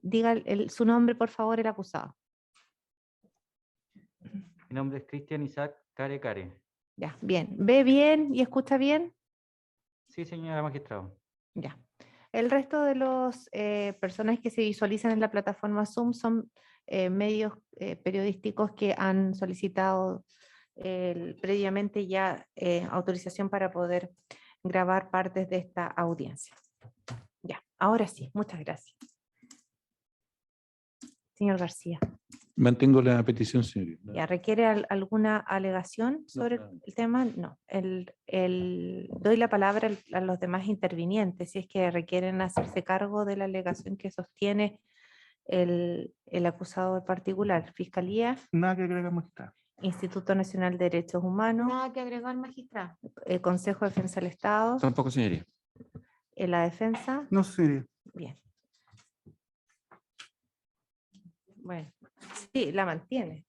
Diga su nombre, por favor, el acusado. Mi nombre es Cristian Isaac Care. Ya, bien. ¿Ve bien y escucha bien? Sí, señora magistrado. Ya. El resto de los personas que se visualizan en la plataforma Zoom son medios periodísticos que han solicitado previamente ya autorización para poder grabar partes de esta audiencia. Ya, ahora sí, muchas gracias. Señor García. Mantengo la petición, señoría. ¿Ya requiere alguna alegación sobre el tema? No. Doy la palabra a los demás intervinientes si es que requieren hacerse cargo de la alegación que sostiene el acusado en particular. Fiscalía. Nada que agregar, magistrado. Instituto Nacional de Derechos Humanos. Nada que agregar, magistrado. Consejo de Defensa del Estado. Tampoco, señoría. La defensa. No, señoría. Bien. Bueno, sí, la mantiene.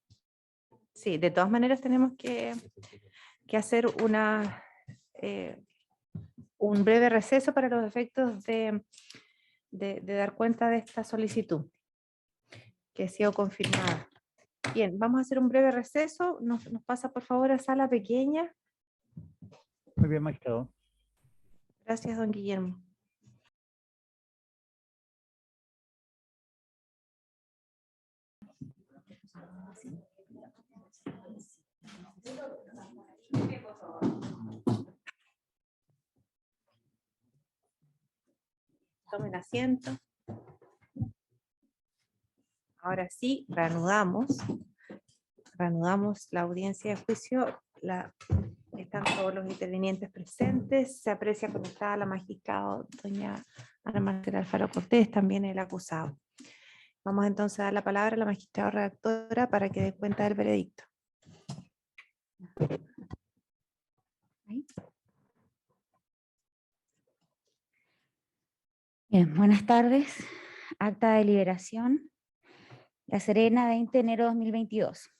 Sí, de todas maneras tenemos que hacer un breve receso para los efectos de dar cuenta de esta solicitud que ha sido confirmada. Bien, vamos a hacer un breve receso. Nos pasa por favor a sala pequeña. Muy bien, magistrado. Gracias, don Guillermo. Tomen asiento. Ahora sí, reanudamos la audiencia de juicio. Están todos los intervinientes presentes. Se aprecia conectada la magistrada doña Ana Marcela Alfaro Cortés, también el acusado. Vamos entonces a dar la palabra a la magistrada redactora para que dé cuenta del veredicto. Bien, buenas tardes. Acta de liberación. La Serena, 20 de enero de 2022.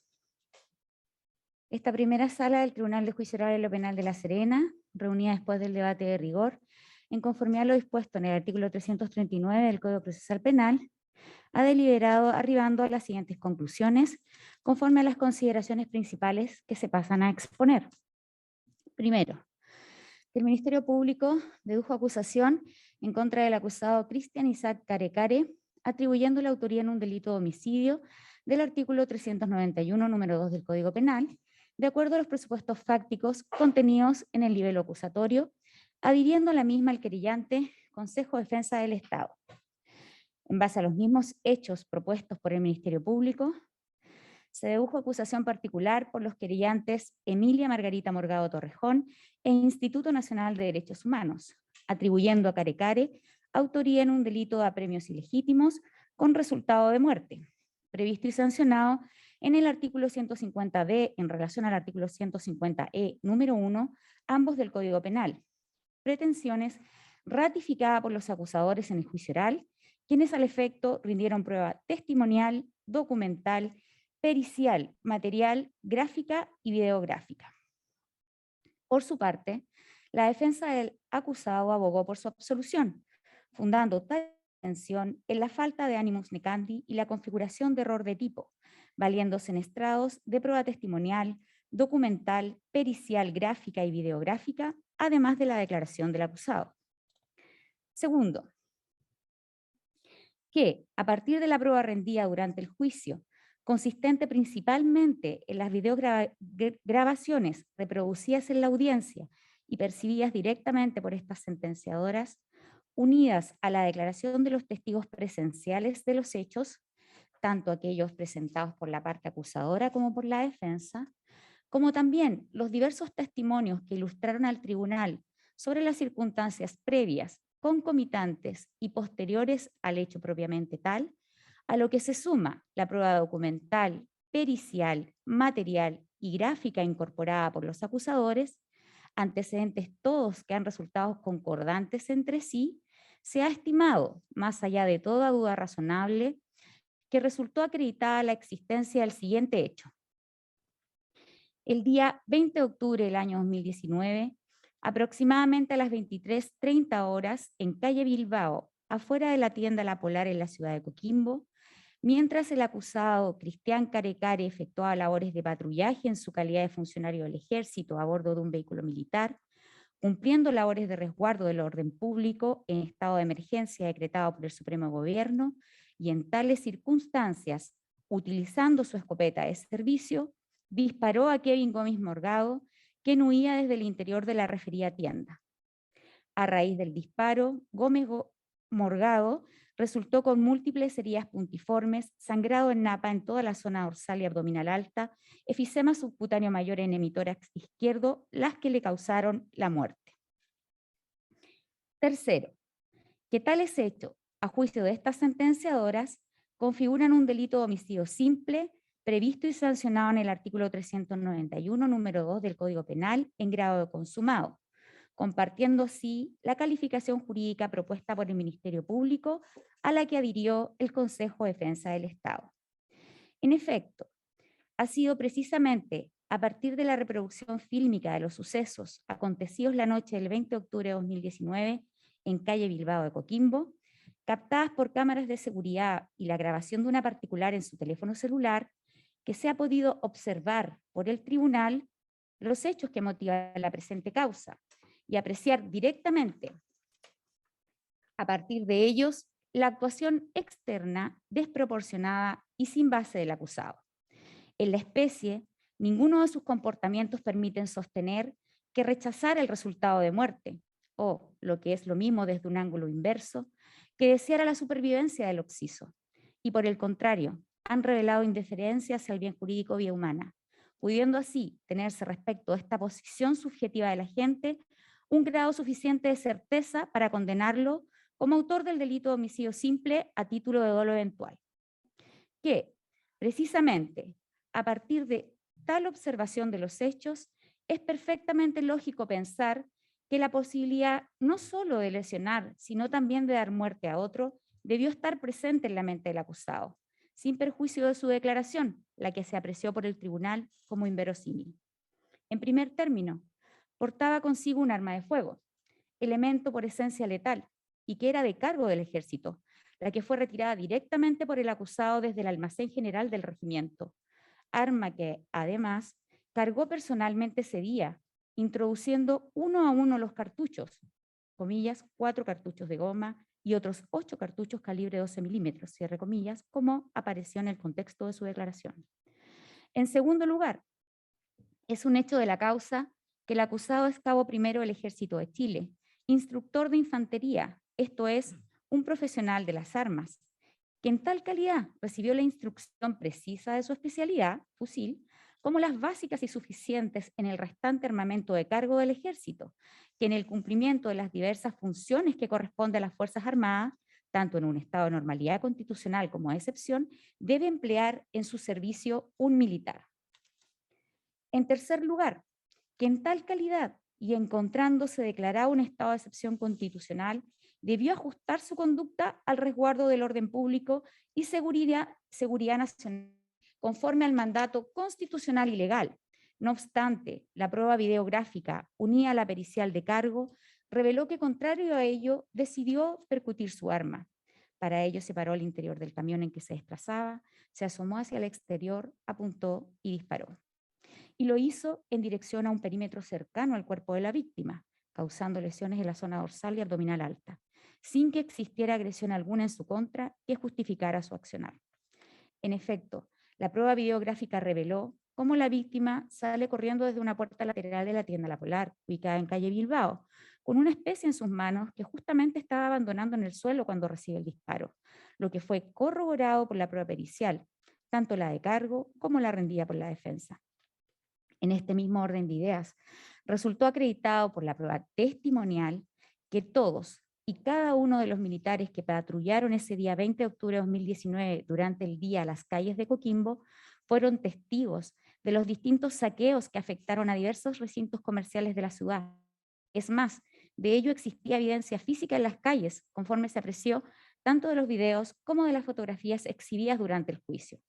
Esta primera sala del Tribunal de Juicio Oral en lo Penal de La Serena, reunida después del debate de rigor, en conformidad a lo dispuesto en el artículo 339 del Código Procesal Penal, ha deliberado arribando a las siguientes conclusiones, conforme a las consideraciones principales que se pasan a exponer. Primero, que el Ministerio Público dedujo acusación en contra del acusado Cristian Isaac Care, atribuyendo la autoría en un delito de homicidio del artículo 391, número 2 del Código Penal, de acuerdo a los presupuestos fácticos contenidos en el libelo acusatorio, adhiriendo a la misma el querellante Consejo de Defensa del Estado. En base a los mismos hechos propuestos por el Ministerio Público, se dedujo acusación particular por los querellantes Emilia Margarita Morgado Torrejón e Instituto Nacional de Derechos Humanos, atribuyendo a Care autoría en un delito de apremios ilegítimos con resultado de muerte, previsto y sancionado en el artículo 150b en relación al artículo 150e número 1, ambos del Código Penal. Pretensiones ratificada por los acusadores en el juicio oral, quienes al efecto rindieron prueba testimonial, documental, pericial, material, gráfica y videográfica. Por su parte, la defensa del acusado abogó por su absolución, fundando tal detención en la falta de animus necandi y la configuración de error de tipo, valiéndose en estrados de prueba testimonial, documental, pericial, gráfica y videográfica, además de la declaración del acusado. Segundo, que a partir de la prueba rendida durante el juicio, consistente principalmente en las videograbaciones reproducidas en la audiencia y percibidas directamente por estas sentenciadoras, unidas a la declaración de los testigos presenciales de los hechos, tanto aquellos presentados por la parte acusadora como por la defensa, como también los diversos testimonios que ilustraron al tribunal sobre las circunstancias previas, concomitantes y posteriores al hecho propiamente tal, a lo que se suma la prueba documental, pericial, material y gráfica incorporada por los acusadores, antecedentes todos que han resultado concordantes entre sí, se ha estimado, más allá de toda duda razonable, que resultó acreditada la existencia del siguiente hecho. El día 20 de octubre del año 2019, aproximadamente a las 23:30 horas, en calle Bilbao, afuera de la tienda La Polar en la ciudad de Coquimbo, mientras el acusado Cristian Care Care efectuaba labores de patrullaje en su calidad de funcionario del Ejército a bordo de un vehículo militar, cumpliendo labores de resguardo del orden público en estado de emergencia decretado por el Supremo Gobierno, y en tales circunstancias, utilizando su escopeta de servicio, disparó a Kevin Gómez Morgado, quien huía desde el interior de la referida tienda. A raíz del disparo, Gómez Morgado resultó con múltiples heridas puntiformes, sangrado en napa en toda la zona dorsal y abdominal alta, efisema subcutáneo mayor en hemitórax izquierdo, las que le causaron la muerte. Tercero, que tales hechos, a juicio de estas sentenciadoras, configuran un delito de homicidio simple, previsto y sancionado en el artículo 391, número 2 del Código Penal, en grado de consumado, compartiendo así la calificación jurídica propuesta por el Ministerio Público, a la que adhirió el Consejo de Defensa del Estado. En efecto, ha sido precisamente a partir de la reproducción fílmica de los sucesos acontecidos la noche del 20 de octubre de 2019 en calle Bilbao de Coquimbo, captadas por cámaras de seguridad y la grabación de una particular en su teléfono celular, que se ha podido observar por el tribunal los hechos que motivan la presente causa y apreciar directamente, a partir de ellos, la actuación externa, desproporcionada y sin base del acusado. En la especie, ninguno de sus comportamientos permiten sostener que rechazar el resultado de muerte, o, lo que es lo mismo desde un ángulo inverso, que deseara la supervivencia del occiso, y por el contrario, han revelado indiferencia hacia el bien jurídico vía humana, pudiendo así tenerse respecto a esta posición subjetiva de la gente un grado suficiente de certeza para condenarlo como autor del delito de homicidio simple a título de dolo eventual. Que, precisamente, a partir de tal observación de los hechos, es perfectamente lógico pensar que la posibilidad no solo de lesionar, sino también de dar muerte a otro, debió estar presente en la mente del acusado, sin perjuicio de su declaración, la que se apreció por el tribunal como inverosímil. En primer término, portaba consigo un arma de fuego, elemento por esencia letal, y que era de cargo del ejército, la que fue retirada directamente por el acusado desde el almacén general del regimiento, arma que, además, cargó personalmente ese día, introduciendo uno a uno los cartuchos, comillas, 4 cartuchos de goma y otros 8 cartuchos calibre 12 milímetros, cierre comillas, como apareció en el contexto de su declaración. En segundo lugar, es un hecho de la causa que el acusado es cabo primero del Ejército de Chile, instructor de infantería, esto es, un profesional de las armas, que en tal calidad recibió la instrucción precisa de su especialidad, fusil, como las básicas y suficientes en el restante armamento de cargo del Ejército, que en el cumplimiento de las diversas funciones que corresponde a las Fuerzas Armadas, tanto en un estado de normalidad constitucional como de excepción, debe emplear en su servicio un militar. En tercer lugar, que en tal calidad y encontrándose declarado un estado de excepción constitucional, debió ajustar su conducta al resguardo del orden público y seguridad nacional, conforme al mandato constitucional y legal. No obstante, la prueba videográfica unida a la pericial de cargo reveló que, contrario a ello, decidió percutir su arma. Para ello se paró al interior del camión en que se desplazaba, se asomó hacia el exterior, apuntó y disparó. Y lo hizo en dirección a un perímetro cercano al cuerpo de la víctima, causando lesiones en la zona dorsal y abdominal alta, sin que existiera agresión alguna en su contra que justificara su accionar. En efecto, la prueba videográfica reveló cómo la víctima sale corriendo desde una puerta lateral de la tienda La Polar, ubicada en calle Bilbao, con una especie en sus manos que justamente estaba abandonando en el suelo cuando recibe el disparo, lo que fue corroborado por la prueba pericial, tanto la de cargo como la rendida por la defensa. En este mismo orden de ideas, resultó acreditado por la prueba testimonial que todos y cada uno de los militares que patrullaron ese día 20 de octubre de 2019 durante el día a las calles de Coquimbo fueron testigos de los distintos saqueos que afectaron a diversos recintos comerciales de la ciudad. Es más, de ello existía evidencia física en las calles, conforme se apreció tanto de los videos como de las fotografías exhibidas durante el juicio.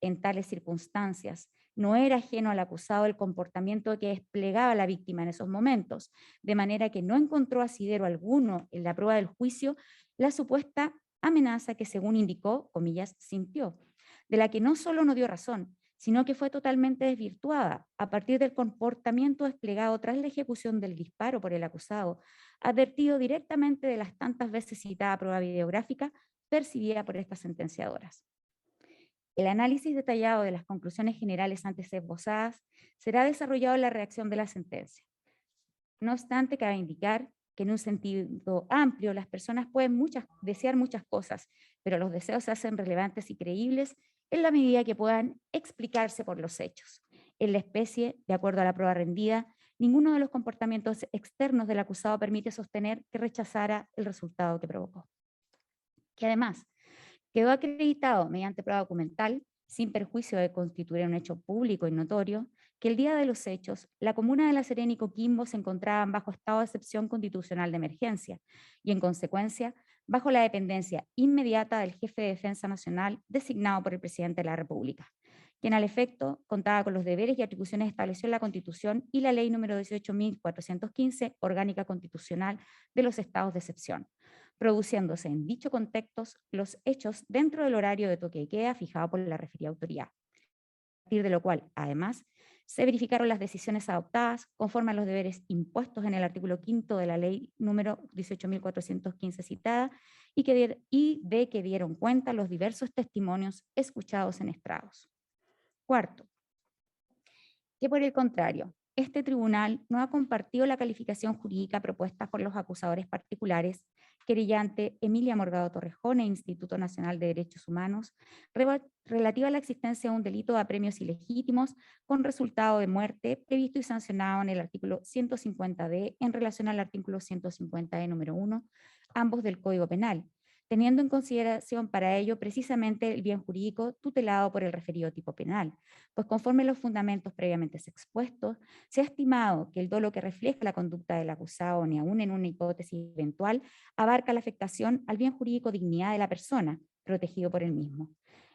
En tales circunstancias, no era ajeno al acusado el comportamiento que desplegaba la víctima en esos momentos, de manera que no encontró asidero alguno en la prueba del juicio la supuesta amenaza que, según indicó, comillas, sintió, de la que no solo no dio razón, sino que fue totalmente desvirtuada a partir del comportamiento desplegado tras la ejecución del disparo por el acusado, advertido directamente de las tantas veces citada prueba videográfica percibida por estas sentenciadoras. El análisis detallado de las conclusiones generales antes esbozadas será desarrollado en la redacción de la sentencia. No obstante, cabe indicar que en un sentido amplio las personas pueden desear muchas cosas, pero los deseos se hacen relevantes y creíbles en la medida que puedan explicarse por los hechos. En la especie, de acuerdo a la prueba rendida, ninguno de los comportamientos externos del acusado permite sostener que rechazara el resultado que provocó. Que además, quedó acreditado mediante prueba documental, sin perjuicio de constituir un hecho público y notorio, que el día de los hechos, la comuna de La Serena y Coquimbo se encontraban bajo estado de excepción constitucional de emergencia y, en consecuencia, bajo la dependencia inmediata del jefe de Defensa Nacional designado por el presidente de la República, quien al efecto contaba con los deberes y atribuciones establecidos en la Constitución y la Ley número 18.415, Orgánica Constitucional de los Estados de Excepción, produciéndose en dicho contexto los hechos dentro del horario de toque de queda fijado por la referida autoridad. A partir de lo cual, además, se verificaron las decisiones adoptadas conforme a los deberes impuestos en el artículo 5 de la ley número 18.415 citada y de que dieron cuenta los diversos testimonios escuchados en estrados. Cuarto, que por el contrario, este tribunal no ha compartido la calificación jurídica propuesta por los acusadores particulares, querellante Emilia Morgado Torrejón e Instituto Nacional de Derechos Humanos, relativa a la existencia de un delito de apremios ilegítimos con resultado de muerte previsto y sancionado en el artículo 150d en relación al artículo 150e número 1, ambos del Código Penal, teniendo en consideración para ello precisamente el bien jurídico tutelado por el referido tipo penal, pues conforme a los fundamentos previamente expuestos, se ha estimado que el dolo que refleja la conducta del acusado, ni aún en una hipótesis eventual, abarca la afectación al bien jurídico dignidad de la persona, protegido por el mismo.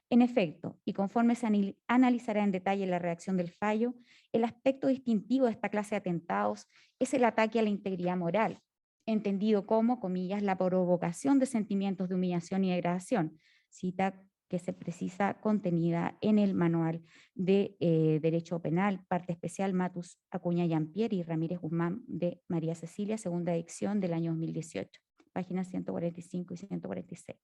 En efecto, y conforme se analizará en detalle la redacción del fallo, el aspecto distintivo de esta clase de atentados es el ataque a la integridad moral, entendido como, comillas, la provocación de sentimientos de humillación y degradación, cita que se precisa contenida en el Manual de Derecho Penal, parte especial Matus Acuña Yampier y Ramírez Guzmán de María Cecilia, segunda edición del año 2018, páginas 145 y 146,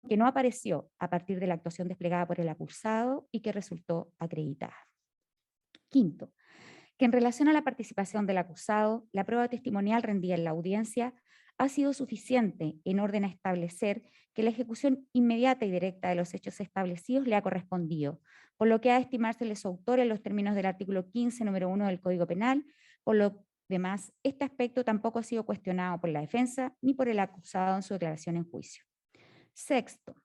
que no apareció a partir de la actuación desplegada por el acusado y que resultó acreditada. Quinto, que en relación a la participación del acusado, la prueba testimonial rendida en la audiencia ha sido suficiente en orden a establecer que la ejecución inmediata y directa de los hechos establecidos le ha correspondido, por lo que ha de estimársele su autor en los términos del artículo 15, número 1 del Código Penal. Por lo demás, este aspecto tampoco ha sido cuestionado por la defensa ni por el acusado en su declaración en juicio. Sexto,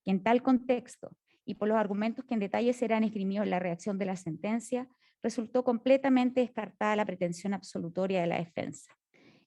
que en tal contexto y por los argumentos que en detalle serán esgrimidos en la redacción de la sentencia, resultó completamente descartada la pretensión absolutoria de la defensa.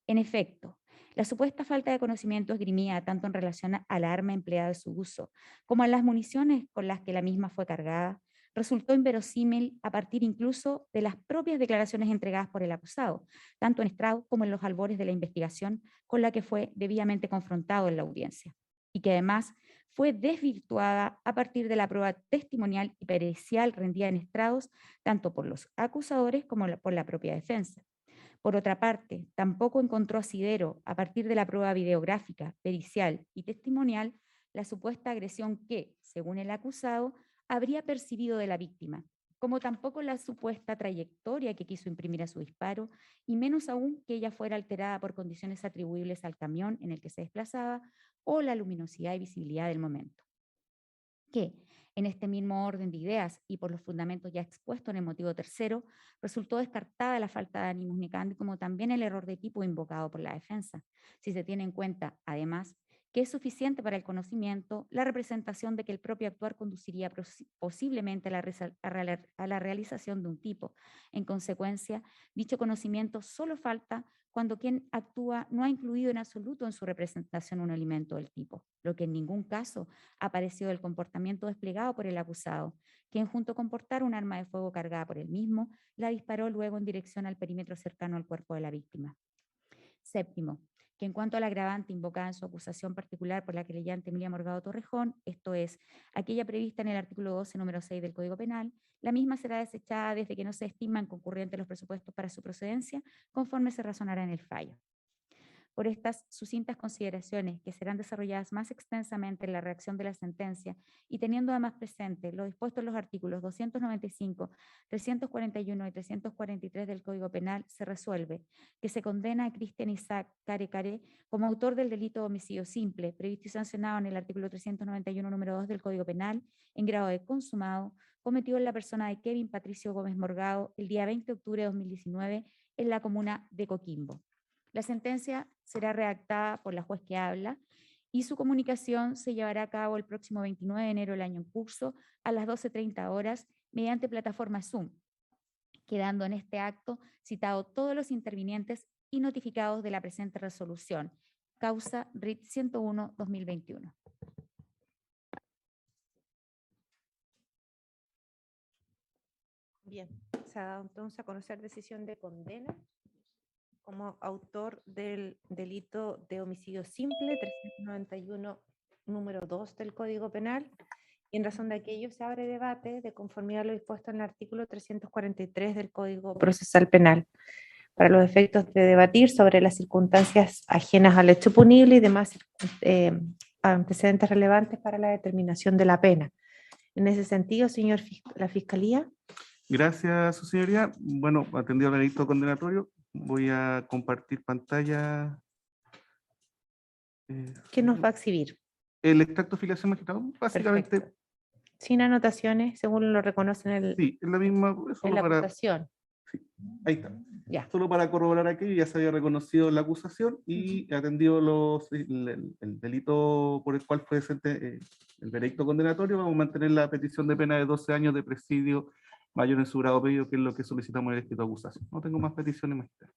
En efecto, la supuesta falta de conocimiento esgrimida tanto en relación al arma empleada en su uso como a las municiones con las que la misma fue cargada, resultó inverosímil a partir incluso de las propias declaraciones entregadas por el acusado, tanto en estrado como en los albores de la investigación con la que fue debidamente confrontado en la audiencia, y que además fue desvirtuada a partir de la prueba testimonial y pericial rendida en estrados tanto por los acusadores como por la propia defensa. Por otra parte, tampoco encontró asidero a partir de la prueba videográfica, pericial y testimonial la supuesta agresión que, según el acusado, habría percibido de la víctima, como tampoco la supuesta trayectoria que quiso imprimir a su disparo, y menos aún que ella fuera alterada por condiciones atribuibles al camión en el que se desplazaba o la luminosidad y visibilidad del momento. Que, en este mismo orden de ideas y por los fundamentos ya expuestos en el motivo tercero, resultó descartada la falta de animus necandi como también el error de tipo invocado por la defensa, si se tiene en cuenta, además, que es suficiente para el conocimiento la representación de que el propio actuar conduciría posiblemente a la realización de un tipo. En consecuencia, dicho conocimiento solo falta cuando quien actúa no ha incluido en absoluto en su representación un elemento del tipo, lo que en ningún caso ha aparecido del comportamiento desplegado por el acusado, quien junto con portar un arma de fuego cargada por él mismo, la disparó luego en dirección al perímetro cercano al cuerpo de la víctima. Séptimo, que en cuanto al agravante invocada en su acusación particular por la querellante Emilia Morgado Torrejón, esto es, aquella prevista en el artículo 12, número 6 del Código Penal, la misma será desechada desde que no se estiman concurrentes los presupuestos para su procedencia, conforme se razonará en el fallo. Por estas sucintas consideraciones, que serán desarrolladas más extensamente en la redacción de la sentencia, y teniendo además presente lo dispuesto en los artículos 295, 341 y 343 del Código Penal, se resuelve que se condena a Cristian Isaac Care Care como autor del delito de homicidio simple, previsto y sancionado en el artículo 391, número 2 del Código Penal, en grado de consumado, cometido en la persona de Kevin Patricio Gómez Morgado el día 20 de octubre de 2019 en la comuna de Coquimbo. La sentencia será redactada por la juez que habla y su comunicación se llevará a cabo el próximo 29 de enero del año en curso a las 12:30 horas mediante plataforma Zoom, quedando en este acto citados todos los intervinientes y notificados de la presente resolución. Causa RIT 101-2021. Bien, se ha dado entonces a conocer decisión de condena como autor del delito de homicidio simple, 391, número 2 del Código Penal, y en razón de aquello se abre debate de conformidad a lo dispuesto en el artículo 343 del Código Procesal Penal, para los efectos de debatir sobre las circunstancias ajenas al hecho punible y demás antecedentes relevantes para la determinación de la pena. En ese sentido, señor la Fiscalía. Gracias, su señoría. Bueno, atendido al delito condenatorio, voy a compartir pantalla. ¿Qué nos va a exhibir? El extracto de filiación, magistrado, básicamente. Perfecto. Sin anotaciones, según lo reconocen en Sí, es la misma. en la acusación. Sí, ahí está. Ya. Solo para corroborar aquello, ya se había reconocido la acusación y atendido el delito por el cual fue el veredicto condenatorio, vamos a mantener la petición de pena de 12 años de presidio mayor en su grado pedido, que es lo que solicitamos en el escrito de acusación. No tengo más peticiones, magistrado.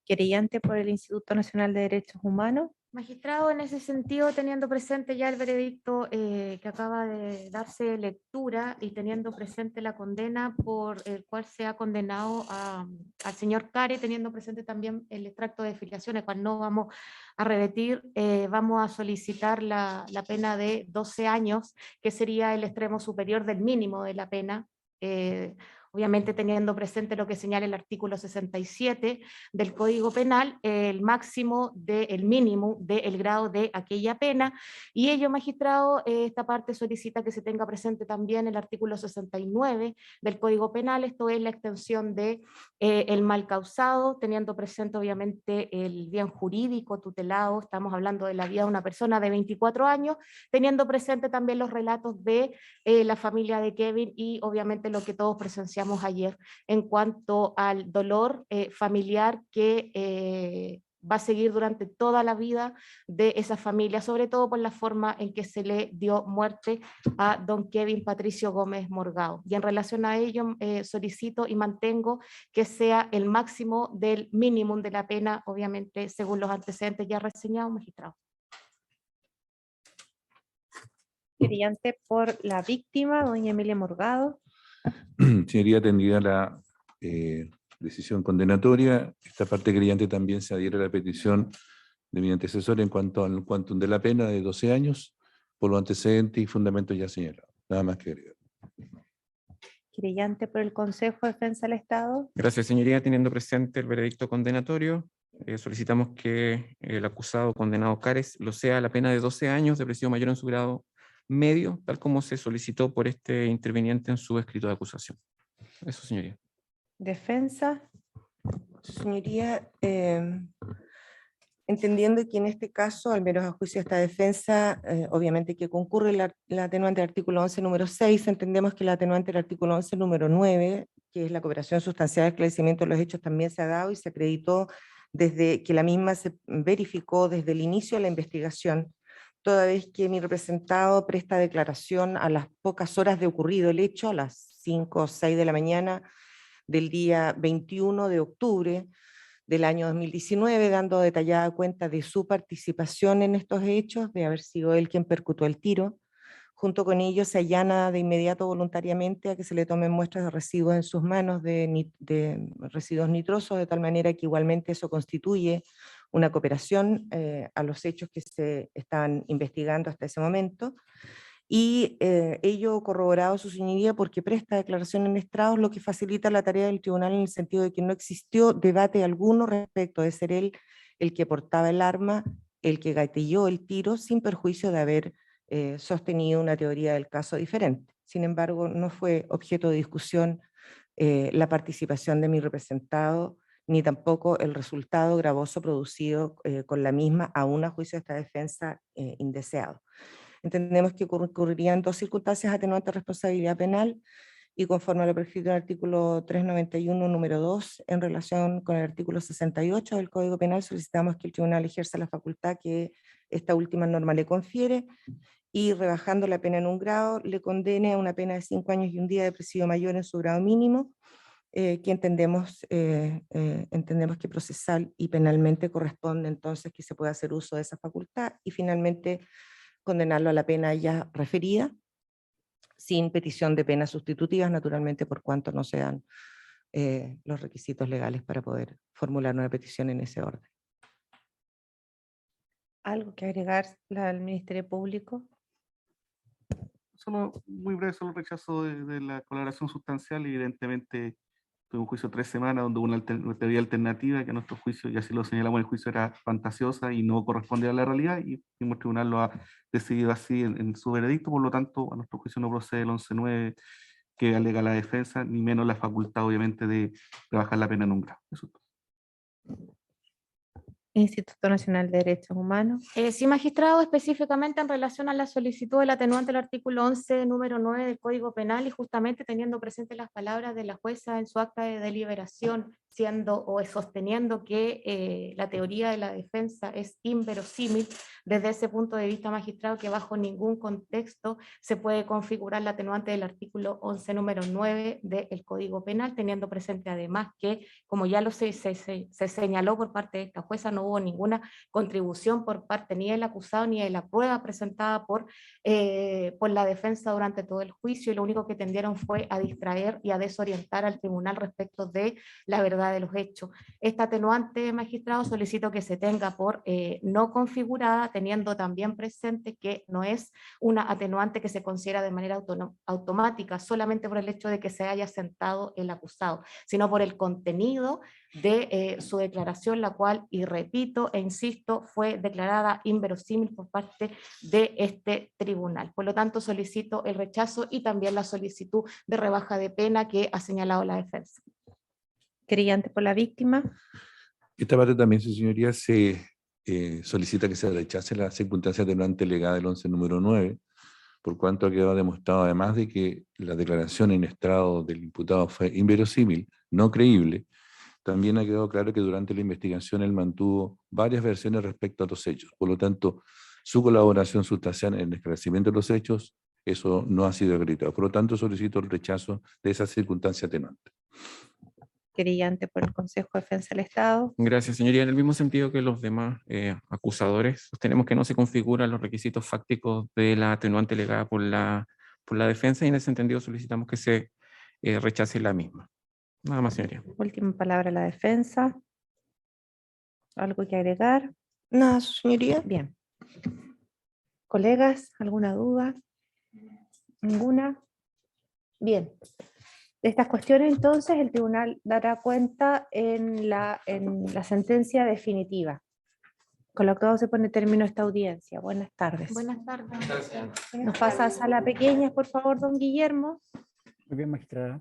Querellante por el Instituto Nacional de Derechos Humanos. Magistrado, en ese sentido, teniendo presente ya el veredicto que acaba de darse lectura y teniendo presente la condena por el cual se ha condenado al señor Care, teniendo presente también el extracto de filiación, el cual no vamos a repetir, vamos a solicitar la pena de 12 años, que sería el extremo superior del mínimo de la pena. Obviamente teniendo presente lo que señala el artículo 67 del Código Penal, el mínimo del grado de aquella pena, y ello, magistrado, esta parte solicita que se tenga presente también el artículo 69 del Código Penal, esto es la extensión de el mal causado, teniendo presente obviamente el bien jurídico tutelado, estamos hablando de la vida de una persona de 24 años, teniendo presente también los relatos de la familia de Kevin y obviamente lo que todos presenciamos ayer en cuanto al dolor familiar que va a seguir durante toda la vida de esa familia, sobre todo por la forma en que se le dio muerte a don Kevin Patricio Gómez Morgado. Y en relación a ello solicito y mantengo que sea el máximo del mínimo de la pena, obviamente según los antecedentes ya reseñados, magistrado. Querellante por la víctima, doña Emilia Morgado. Señoría, atendida la decisión condenatoria, esta parte querellante también se adhiere a la petición de mi antecesor en cuanto al quantum de la pena de 12 años, por los antecedentes y fundamentos ya señalados. Nada más que agregar. Querellante por el Consejo de Defensa del Estado. Gracias, señoría. Teniendo presente el veredicto condenatorio, solicitamos que el acusado condenado Cares lo sea la pena de 12 años de presidio mayor en su grado medio, tal como se solicitó por este interviniente en su escrito de acusación. Eso, señoría. Defensa. Señoría, entendiendo que en este caso, al menos a juicio de esta defensa, obviamente que concurre la atenuante del artículo 11, número 6, entendemos que la atenuante del artículo 11, número 9, que es la cooperación sustancial de esclarecimiento de los hechos, también se ha dado y se acreditó desde que la misma se verificó desde el inicio de la investigación, toda vez que mi representado presta declaración a las pocas horas de ocurrido el hecho, a las 5 o 6 de la mañana del día 21 de octubre del año 2019, dando detallada cuenta de su participación en estos hechos, de haber sido él quien percutó el tiro. Junto con ello se allana de inmediato voluntariamente a que se le tomen muestras de residuos en sus manos de residuos nitrosos, de tal manera que igualmente eso constituye una cooperación a los hechos que se estaban investigando hasta ese momento. Y ello corroborado su señoría porque presta declaración en estrados, lo que facilita la tarea del tribunal en el sentido de que no existió debate alguno respecto de ser él el que portaba el arma, el que gatilló el tiro, sin perjuicio de haber sostenido una teoría del caso diferente. Sin embargo, no fue objeto de discusión la participación de mi representado, ni tampoco el resultado gravoso producido con la misma, aún a juicio de esta defensa indeseado. Entendemos que ocurrirían dos circunstancias atenuantes de responsabilidad penal y conforme a lo prescrito en el artículo 391, número 2, en relación con el artículo 68 del Código Penal, solicitamos que el tribunal ejerza la facultad que esta última norma le confiere y, rebajando la pena en un grado, le condene a una pena de 5 años y un día de presidio mayor en su grado mínimo, que entendemos que procesal y penalmente corresponde entonces que se pueda hacer uso de esa facultad, y finalmente condenarlo a la pena ya referida, sin petición de penas sustitutivas, naturalmente, por cuanto no se dan los requisitos legales para poder formular una petición en ese orden. ¿Algo que agregar al Ministerio Público? Solo muy breve, solo rechazo de la colaboración sustancial. Evidentemente tuve un juicio de 3 semanas donde hubo una teoría alternativa que a nuestro juicio, y así lo señalamos en el juicio, era fantasiosa y no correspondía a la realidad, y el mismo tribunal lo ha decidido así en su veredicto. Por lo tanto, a nuestro juicio no procede el 11.9 que alega la defensa, ni menos la facultad, obviamente, de bajar la pena en un grado. Eso es todo. Instituto Nacional de Derechos Humanos. Sí, magistrado, específicamente en relación a la solicitud del atenuante del artículo 11, número 9 del Código Penal, y justamente teniendo presente las palabras de la jueza en su acta de deliberación, siendo o sosteniendo que la teoría de la defensa es inverosímil, desde ese punto de vista, magistrado, que bajo ningún contexto se puede configurar la atenuante del artículo 11, número 9 del Código Penal, teniendo presente además que, como ya se señaló por parte de esta jueza, no hubo ninguna contribución por parte ni del acusado ni de la prueba presentada por la defensa durante todo el juicio, y lo único que tendieron fue a distraer y a desorientar al tribunal respecto de la verdad de los hechos. Esta atenuante, magistrado, solicito que se tenga por no configurada, teniendo también presente que no es una atenuante que se considera de manera automática solamente por el hecho de que se haya sentado el acusado, sino por el contenido de su declaración, la cual, y repito e insisto, fue declarada inverosímil por parte de este tribunal. Por lo tanto, solicito el rechazo y también la solicitud de rebaja de pena que ha señalado la defensa. Querellante por la víctima. Esta parte también, su señoría, se solicita que se rechace la circunstancia atenuante legada del 11 número 9, por cuanto ha quedado demostrado, además de que la declaración en estrado del imputado fue inverosímil, no creíble, también ha quedado claro que durante la investigación él mantuvo varias versiones respecto a los hechos. Por lo tanto, su colaboración sustancial en el esclarecimiento de los hechos, eso no ha sido acreditado. Por lo tanto, solicito el rechazo de esa circunstancia atenuante. Querellante por el Consejo de Defensa del Estado. Gracias, señoría. En el mismo sentido que los demás acusadores, sostenemos que no se configuran los requisitos fácticos de la atenuante legada por la defensa, y en ese sentido solicitamos que se rechace la misma. Nada más, señoría. Última palabra a la defensa. ¿Algo que agregar? Nada, su señoría. Bien. Colegas, ¿alguna duda? ¿Ninguna? Bien. De estas cuestiones, entonces, el tribunal dará cuenta en la sentencia definitiva. Con lo que se pone término a esta audiencia. Buenas tardes. Buenas tardes. Nos pasa a sala pequeña, por favor, don Guillermo. Muy bien, magistrada.